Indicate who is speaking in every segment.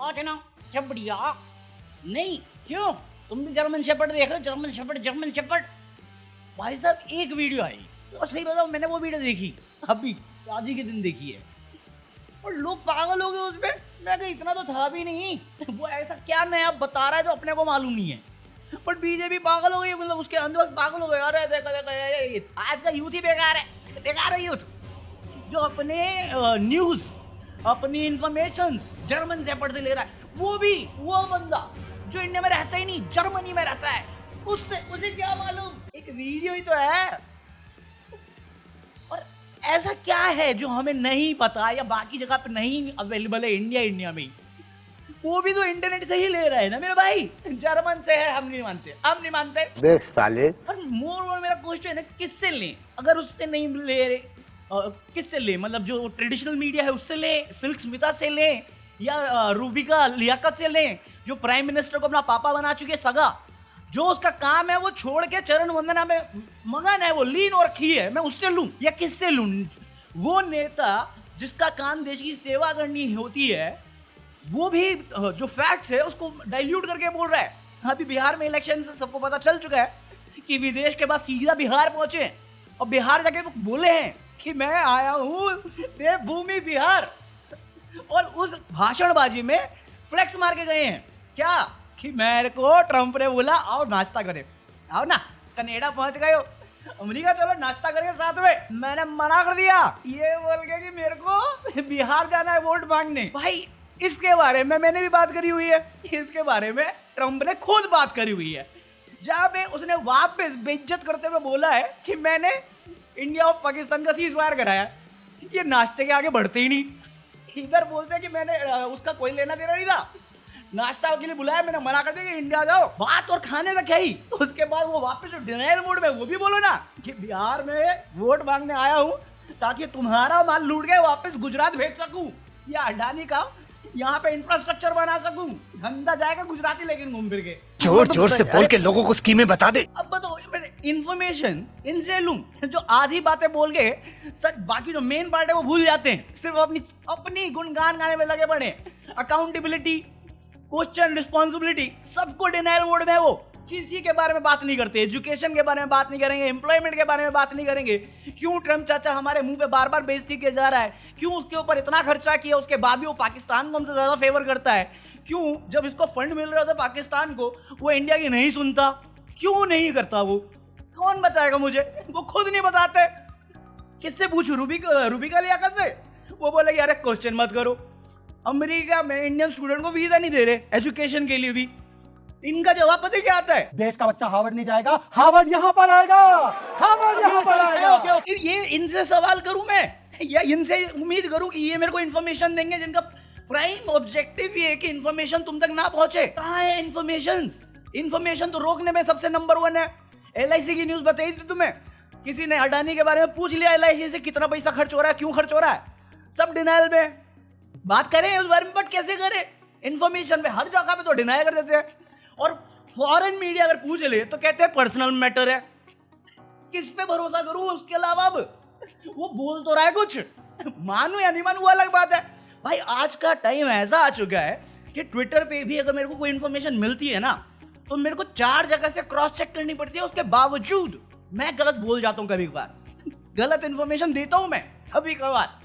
Speaker 1: आज ना बढ़िया नहीं क्यों तुम भी जर्मन शेपर्ड देख रहे हो? जर्मन शेपर्ड भाई साहब एक वीडियो आई और सही बताओ मैंने वो वीडियो देखी अभी आज ही के दिन देखी है और लोग पागल हो गए उसमें। मैं कहा इतना तो था भी नहीं वो ऐसा क्या नया बता रहा है जो अपने को मालूम नहीं है। बट बीजेपी पागल हो गई, मतलब उसके अंदर पागल हो गए। अरे देखो आज का यूथ ही बेकार है यूथ जो अपने न्यूज अपनी इंफॉर्मेशन जर्मन शेपर्ड से ले रहा है। वो बंदा जो इंडिया में रहता ही नहीं जर्मनी में रहता है उसे क्या मालूम, एक वीडियो ही तो है। और ऐसा क्या है जो हमें नहीं पता या बाकी जगह पे नहीं अवेलेबल है इंडिया में, वो भी तो इंटरनेट से ही ले रहा है ना मेरे भाई। जर्मन से है हम नहीं मानते
Speaker 2: बे साले।
Speaker 1: और मोर मेरा क्वेश्चन है किससे लें? अगर उससे नहीं ले रहे किससे ले, मतलब जो ट्रेडिशनल मीडिया है उससे ले, सिल्क स्मिता से ले या रूबिका लियाकत से ले जो प्राइम मिनिस्टर को अपना पापा बना चुके सगा, जो उसका काम है वो छोड़ के चरण वंदना में मगन है, वो लीन और रखी है। मैं उससे लूं या किससे लूं? वो नेता जिसका काम देश की सेवा करनी होती है वो भी जो फैक्ट्स है उसको डाइल्यूट करके बोल रहा है। अभी बिहार में इलेक्शन से सबको पता चल चुका है कि विदेश के बाद सीधा बिहार पहुंचे और बिहार जाके वो बोले हैं कि मैं आया हूँ देवभूमि बिहार, और उस भाषणबाजी में फ्लेक्स मार के गए हैं क्या कि मेरे को ट्रंप ने बोला आओ नाश्ता करें, आओ ना कनाडा पहुंच गए हो, अमेरिका चलो नाश्ता करेंगे साथ में। मैंने मना कर दिया ये बोल के कि मेरे को बिहार जाना है वोट मांगने। भाई इसके बारे में मैंने भी बात करी हुई है, इसके बारे में ट्रंप ने खुद बात करी हुई है जहाँ पे उसने वापस बेइज्जत करते हुए बोला है कि मैंने इंडिया और पाकिस्तान का सीज फायर कराया। ये नाश्ते के आगे बढ़ते ही नहीं, इधर बोलते हैं कि मैंने उसका कोई लेना देना नहीं था, नाश्ता के लिए बुलाया मैंने मना कर दिया कि इंडिया जाओ, बात और खाने का क्या ही। उसके बाद वो वापस जो डिनायल मोड में वो भी बोलो ना कि बिहार में वोट मांगने आया हूँ ताकि तुम्हारा माल लूट के वापस गुजरात भेज सकूं या अडानी का यहाँ पे इंफ्रास्ट्रक्चर बना सकूं, धंधा जाएगा गुजराती लेकिन घूम फिर के।
Speaker 2: जोर जोर से बोल के लोगों को स्कीमें बता दे।
Speaker 1: अब बताओ इन्फॉर्मेशन इनसे लूं जो आधी बातें बोल के सच बाकी जो मेन पार्ट है वो भूल जाते हैं, सिर्फ अपनी गुणगान गाने में लगे पड़े। अकाउंटेबिलिटी क्वेश्चन रिस्पॉन्सिबिलिटी सबको डिनायल मोड में है, वो किसी के बारे में बात नहीं करते, एजुकेशन के बारे में बात नहीं करेंगे, एम्प्लॉयमेंट के बारे में बात नहीं करेंगे। क्यों ट्रम्प चाचा हमारे मुंह पे बार बार बेइज्जती किया जा रहा है, क्यों उसके ऊपर इतना खर्चा किया उसके बाद भी वो पाकिस्तान को हमसे ज्यादा फेवर करता है, क्यों जब इसको फंड मिल रहा था पाकिस्तान को वो इंडिया की नहीं सुनता, क्यों नहीं करता वो? कौन बताएगा मुझे? वो खुद नहीं बताते। किससे पूछूं? रूबिका लियाकत से? वो बोलेगी अरे क्वेश्चन मत करो, अमेरिका में इंडियन स्टूडेंट को वीजा नहीं दे रहे एजुकेशन के लिए भी। इनका जवाब पता क्या आता है?
Speaker 3: देश का बच्चा हार्वर्ड नहीं जाएगा, हार्वर्ड यहाँ पर आएगा, हार्वर्ड यहाँ पर आएगा।
Speaker 1: ये इनसे सवाल करूं मैं या इनसे उम्मीद करूं कि ये मेरे को इन्फॉर्मेशन देंगे जिनका प्राइम ऑब्जेक्टिव ये है कि इन्फॉर्मेशन तुम तक ना पहुंचे? कहाँ है इन्फॉर्मेशन तो रोकने में सबसे नंबर 1 है। LIC की न्यूज बताई थी तुम्हें, किसी ने अडानी के बारे में पूछ लिया LIC से कितना पैसा खर्च हो रहा है, क्यों खर्च हो रहा है, सब डिनायल में। बात करें उस बारे में बट कैसे करें? इन्फॉर्मेशन पे हर जगह पे तो डिनाई कर देते हैं। और फॉरेन मीडिया अगर पूछ ले तो कहते हैं पर्सनल मैटर है। किस पे भरोसा करूं उसके अलावा? अब वो बोल तो रहा है कुछ, मानू या नहीं मानू वो अलग बात है। भाई आज का टाइम ऐसा आ चुका है कि ट्विटर पे भी अगर मेरे को कोई इन्फॉर्मेशन मिलती है ना तो मेरे को 4 जगह से क्रॉस चेक करनी पड़ती है, उसके बावजूद मैं गलत बोल जाता हूं, कभी कभार गलत इन्फॉर्मेशन देता हूं मैं कभी कभार।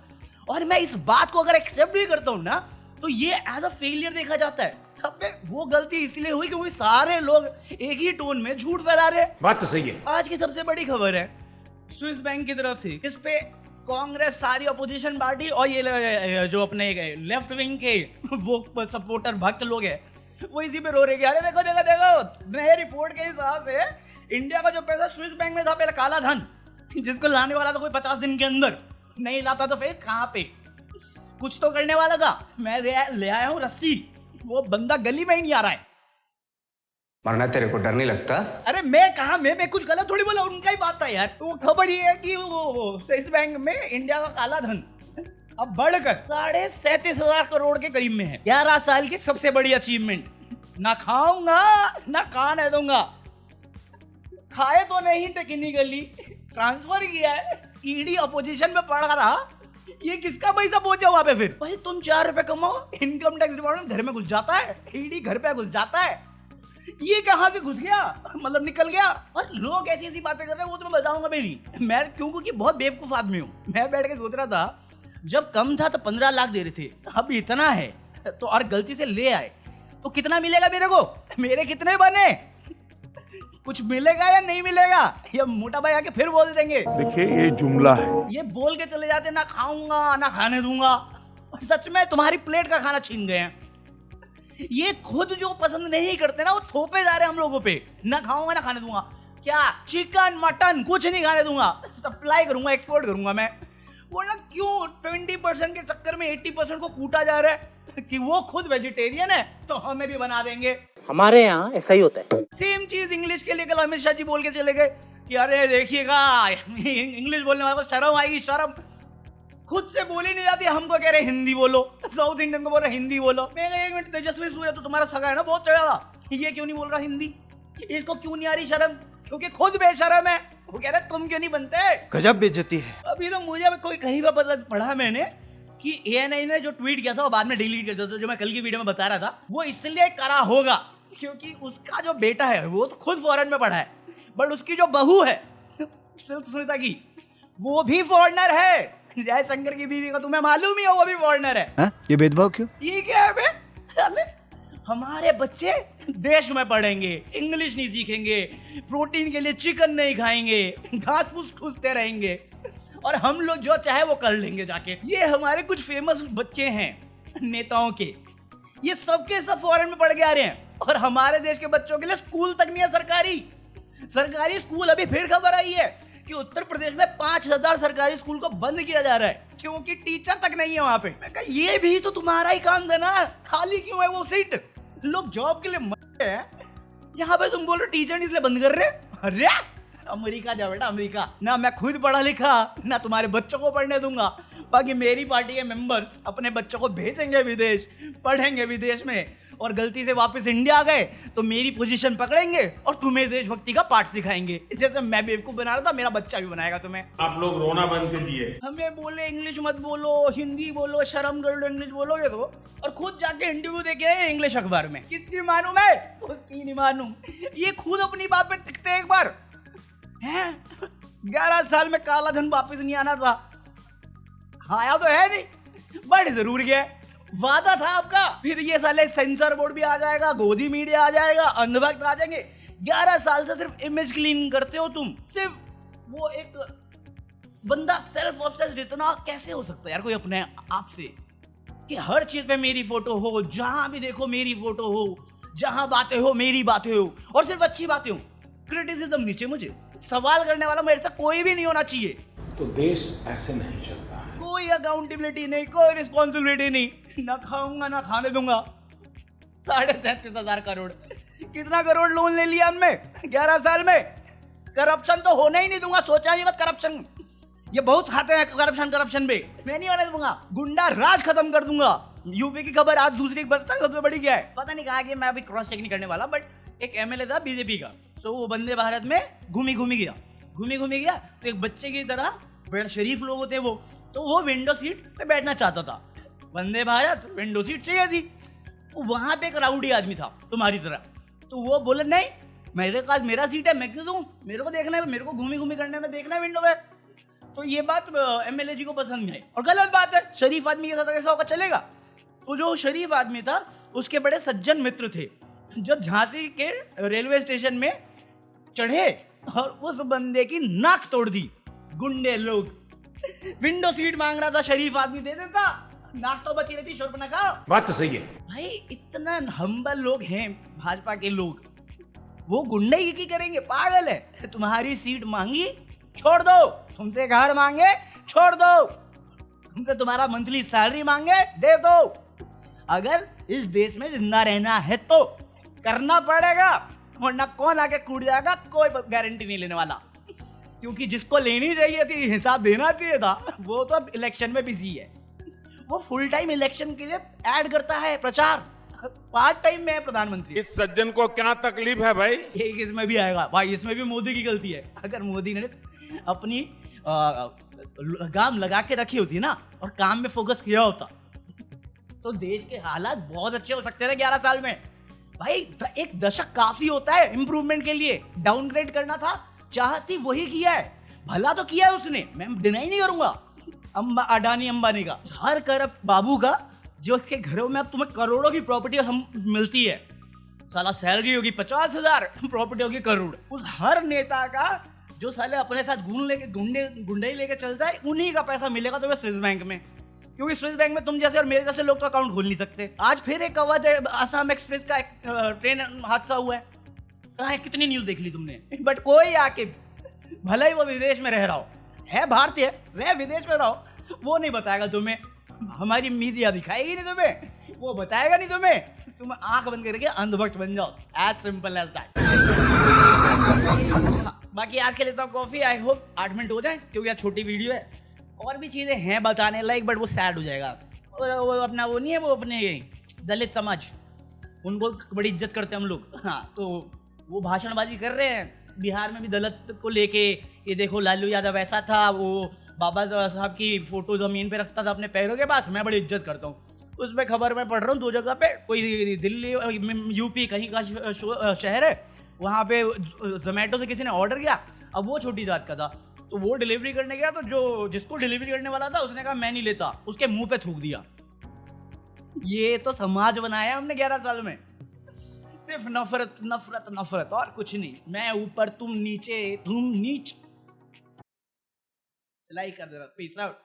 Speaker 1: और मैं इस बात को अगर एक्सेप्ट भी करता हूं ना तो ये एज अ फेलियर देखा जाता है। अबे वो गलती इसलिए हुई क्योंकि सारे लोग एक ही टोन में झूठ फैला रहे हैं।
Speaker 2: बात तो सही है।
Speaker 1: आज की सबसे बड़ी खबर है स्विस बैंक की तरफ से, इस पे कांग्रेस सारी अपोजिशन पार्टी और ये जो अपने लेफ्ट विंग के वो सपोर्टर भक्त लोग हैं वो इसी पे रो रहे हैं। अरे देखो नए रिपोर्ट के हिसाब से इंडिया का जो पैसा स्विस बैंक में था पहले काला धन, जिसको लाने वाला था कोई 50 दिन के अंदर, नहीं लाता तो फिर कहाँ पे कुछ तो करने वाला था। मैं ले आया हूँ रस्सी, वो बंदा गली में ही नहीं आ रहा है।
Speaker 2: मरना तेरे को डर नहीं लगता?
Speaker 1: अरे मैं कहा मैं कुछ गलत थोड़ी बोला, उनका ही बात था यार। तो खबर ये है कि वो स्विस बैंक में इंडिया का काला धन अब बढ़कर 37,500 करोड़ के करीब में है। 11 साल की सबसे बड़ी अचीवमेंट। ना खाऊंगा ना खाने दूंगा, खाए तो नहीं टेक्निकली ट्रांसफर किया है। ईडी अपोजिशन में पड़ रहा ये किसका पैसा पहुंचा वहां पे? फिर भाई तुम 4 रुपए कमाओ, इनकम टैक्स डिपार्टमेंट घर में घुस जाता है, ईडी घर पे घुस जाता है। ये कहां से घुस गया, मतलब निकल गया। और लोग ऐसी ऐसी बातें कर रहे हैं, वो तो मैं बताऊंगा भी नहीं। मैं क्योंकि बहुत बेवकूफ आदमी हूँ। मैं बैठ के सोच रहा था, जब कम था तो 15 लाख दे रहे थे, अब इतना है तो और गलती से ले आए तो कितना मिलेगा मेरे को? मेरे कितने बने? कुछ मिलेगा या नहीं मिलेगा? ये मोटा भाई आके फिर बोल देंगे।
Speaker 4: देखिए ये जुमला है।
Speaker 1: ये बोल के चले जाते, ना खाऊंगा ना खाने दूंगा। और सच में तुम्हारी प्लेट का खाना छीन गए हैं। ये खुद जो पसंद नहीं करते ना, वो थोपे जा रहे हैं हम लोगों पे। ना खाऊंगा ना खाने दूंगा। क्या चिकन मटन कुछ नहीं खाने दूंगा, सप्लाई करूंगा, एक्सपोर्ट करूंगा मैं। वो ना क्यों 20% के चक्कर में 80% को कूटा जा रहा है कि वो खुद वेजिटेरियन है तो हमें भी बना देंगे।
Speaker 5: हमारे यहाँ ऐसा ही होता है।
Speaker 1: सेम चीज इंग्लिश के लिए कल अमित शाह जी बोल के चले गए कि अरे देखिएगा इंग्लिश बोलने वाले को शर्म आएगी, शर्म। खुद से बोली नहीं जाती, हमको कह रहे हिंदी बोलो। साउथ इंडियन को बोल रहे हिंदी बोलो। मैं एक मिनट, तेजस्वी सूर्या तो तुम्हारा सगा है ना, बहुत चढ़ा, ये क्यों नहीं बोल रहा हिंदी? इसको क्यों नहीं आ रही शर्म? क्योंकि खुद बेशर्म है। वो कह रहे तुम क्यों नहीं बनते?
Speaker 2: गजब बेइज्जती है।
Speaker 1: अभी तो मुझे कोई कहीं पर पढ़ा मैंने कि ANI ने जो ट्वीट किया था वो बाद में डिलीट कर दिया था, जो मैं कल की वीडियो में बता रहा था। वो इसलिए करा होगा क्योंकि उसका जो बेटा है वो तो खुद फॉरेन में पढ़ा है, बट उसकी जो बहू है सिल्क स्मिता की, वो भी फॉरेनर है। जयशंकर की बीवी का तुम्हें मालूम ही हो, वो भी फॉरेनर है।
Speaker 2: ये भेदभाव क्यों?
Speaker 1: ये क्या है बे? अरे हमारे बच्चे देश में पढ़ेंगे, इंग्लिश नहीं सीखेंगे, प्रोटीन के लिए चिकन नहीं खाएंगे, घास फूस ठूसते रहेंगे, और हम लोग जो चाहे वो कर लेंगे जाके। ये हमारे कुछ फेमस बच्चे हैं नेताओं के, ये सबके सब फॉरेन में पढ़ के आ रहे हैं, और हमारे देश के बच्चों के लिए स्कूल तक नहीं है सरकारी स्कूल। अभी फिर खबर आई है कि उत्तर प्रदेश में 5000 सरकारी स्कूल को बंद किया जा रहा है क्योंकि टीचर तक नहीं है वहां पे। मैं कहा ये भी तो तुम्हारा ही काम था ना, खाली क्यों है वो सीट? लोग जॉब के लिए मर रहे हैं, यहाँ पे तुम बोल रहे टीचर इसलिए बंद कर रहे हैं। अरे अमेरिका जा बेटा, अमेरिका। ना मैं खुद पढ़ा लिखा, ना तुम्हारे बच्चों को पढ़ने दूंगा। बाकी मेरी पार्टी के मेंबर्स अपने बच्चों को भेजेंगे विदेश, पढ़ेंगे विदेश में, और गलती से वापस इंडिया आ गए तो मेरी पोजीशन पकड़ेंगे और तुम्हें देशभक्ति का पाठ सिखाएंगे। जैसे मैं बेवकूफ बना रहा था, मेरा बच्चा भी बनाएगा तुम्हें।
Speaker 4: आप लोग रोना बंद कीजिए।
Speaker 1: हमें बोले इंग्लिश मत बोलो, हिंदी बोलो, शर्म कर लो इंग्लिश बोलोगे तो, और खुद जाके इंटरव्यू देके आए इंग्लिश अखबार में। किसकी मालूम है? उसकी नहीं मालूम। ये खुद अपनी बात पे टिकते हैं। एक बार हैं 11 साल में काला धन वापस नहीं आना था, आया तो है नहीं, बट जरूर गया। वादा था आपका। फिर ये साले सेंसर बोर्ड भी आ जाएगा, गोदी मीडिया आ जाएगा, अंधभक्त आ जाएंगे। 11 साल से सिर्फ इमेज क्लीन करते हो तुम। सिर्फ वो एक बंदा सेल्फ ऑब्सेस्ड इतना कैसे हो सकता है यार कोई अपने आप से, कि हर चीज पे मेरी फोटो हो, जहां भी देखो मेरी फोटो हो, जहां बातें हो मेरी बातें हो, और सिर्फ अच्छी बातें हो। क्रिटिसिज्म नीचे मुझे, सवाल करने वाला मेरे से कोई भी नहीं होना चाहिए।
Speaker 4: तो देश ऐसे नहीं चलता है।
Speaker 1: कोई अकाउंटेबिलिटी नहीं, कोई रिस्पॉन्सिबिलिटी नहीं। ना खाऊंगा ना खाने दूंगा। 37,500 करोड़, कितना करोड़ लोन ले लिया हमने 11 साल में। करप्शन तो होने ही नहीं दूंगा, सोचा ही मत करप्शन। ये बहुत खाते हैं करप्शन पे, मैं नहीं होने दूंगा। गुंडा राज खत्म कर दूंगा। यूपी की खबर आज दूसरी सबसे बड़ी क्या है पता नहीं, कहा कि मैं अभी क्रॉस चेक नहीं करने वाला, बट एक MLA था बीजेपी का, तो वो वंदे भारत में घूमी गया तो एक बच्चे की तरह, बड़े शरीफ लोग होते वो, तो वो विंडो सीट पे बैठना चाहता था। वंदे भारत विंडो सीट चाहिए थी। वहां पे एक राउडी आदमी था तुम्हारी तरह, तो वो बोले नहीं मेरे पास मेरा सीट है, मैं क्यों दूं, मेरे को देखना है, मेरे को घूमी करने में देखना है विंडो पे। तो ये बात MLA जी को पसंद नहीं आई, और गलत बात है। शरीफ आदमी के साथ ऐसा होगा चलेगा? तो जो शरीफ आदमी था उसके बड़े सज्जन मित्र थे, जो झांसी के रेलवे स्टेशन में चढ़े और उस बंदे की नाक तोड़ दी। गुंडे लोग, विंडो सीट मांग रहा था, शरीफ आदमी दे देता, नाक तो बची रहती, शोरपना का।
Speaker 2: बात तो सही है
Speaker 1: भाई इतना हम्बल लोग हैं भाजपा के लोग, वो गुंडे की करेंगे? पागल है। तुम्हारी सीट मांगी, छोड़ दो। तुमसे घर मांगे, छोड़ दो। तुमसे तुम्हारा मंथली सैलरी मांगे, दे दो। अगर इस देश में जिंदा रहना है तो करना पड़ेगा, वरना कौन आके कूद जाएगा कोई गारंटी नहीं लेने वाला। क्योंकि जिसको लेनी चाहिए थी, हिसाब देना चाहिए था, वो तो अब इलेक्शन में बिजी है। वो फुल टाइम इलेक्शन के लिए ऐड करता है प्रचार, पार्ट टाइम में है प्रधानमंत्री।
Speaker 4: इस सज्जन को क्या तकलीफ है भाई?
Speaker 1: एक इसमें भी आएगा भाई, इसमें भी मोदी की गलती है। अगर मोदी ने अपनी लगाम लगा के रखी होती ना और काम में फोकस किया होता तो देश के हालात बहुत अच्छे हो सकते थे 11 साल में। भाई एक दशक काफी होता है इंप्रूवमेंट के लिए। डाउनग्रेड करना था, चाहती वही किया है, भला तो किया है उसने, मैं डिनाई नहीं करूंगा अडानी अंबानी का, हर करप बाबू का, जो उसके घरों में अब तुम्हें करोड़ों की प्रॉपर्टी हम मिलती है। साला सैलरी होगी 50,000, प्रॉपर्टी होगी करोड़। उस हर नेता का जो साले अपने साथ गुंडे ही लेके चलता है, उन्हीं का पैसा मिलेगा तुम्हें स्विस बैंक में, क्योंकि स्विस बैंक में तुम जैसे और मेरे जैसे लोग तो अकाउंट खोल नहीं सकते। आज फिर एक अवध आसाम एक्सप्रेस का एक ट्रेन हादसा हुआ है, कहाँ है, कितनी न्यूज देख ली तुमने? बट कोई आके, भले ही वो विदेश में रह रहा हो, है भारतीय, रह विदेश में रहो, वो नहीं बताएगा तुम्हें। हमारी मीडिया दिखाएगी नहीं तुम्हें, वो बताएगा नहीं तुम्हें, तुम आंख बंद करके अंधभक्त बन जाओ, एज सिंपल एज दैट। बाकी आज के लिए तो कॉफी, आई होप 8 मिनट हो जाए, क्योंकि आज छोटी वीडियो है। और भी चीजें हैं बताने लाइक, बट वो सैड हो जाएगा। वो अपना वो नहीं है, वो अपने दलित समाज, उनको बड़ी इज्जत करते हैं हम लोग। हाँ, तो वो भाषणबाजी कर रहे हैं बिहार में भी दलित को लेके, ये देखो लालू यादव ऐसा था, वो बाबा साहब की फोटो जमीन पे रखता था अपने पैरों के पास, मैं बड़ी इज्जत करता हूँ। उसमें खबर मैं पढ़ रहा हूँ 2 जगह पे, कोई दिल्ली यूपी कहीं का शहर है, वहाँ पे जोमेटो से किसी ने ऑर्डर किया, अब वो छोटी जात का था, तो वो डिलीवरी करने गया, तो जो जिसको डिलीवरी करने वाला था उसने कहा मैं नहीं लेता, उसके मुंह पे थूक दिया। ये तो समाज बनाया हमने 11 साल में, सिर्फ नफरत नफरत नफरत और कुछ नहीं। मैं ऊपर, तुम नीचे, तुम नीच। लाइक कर दे रहा, पीस आउट।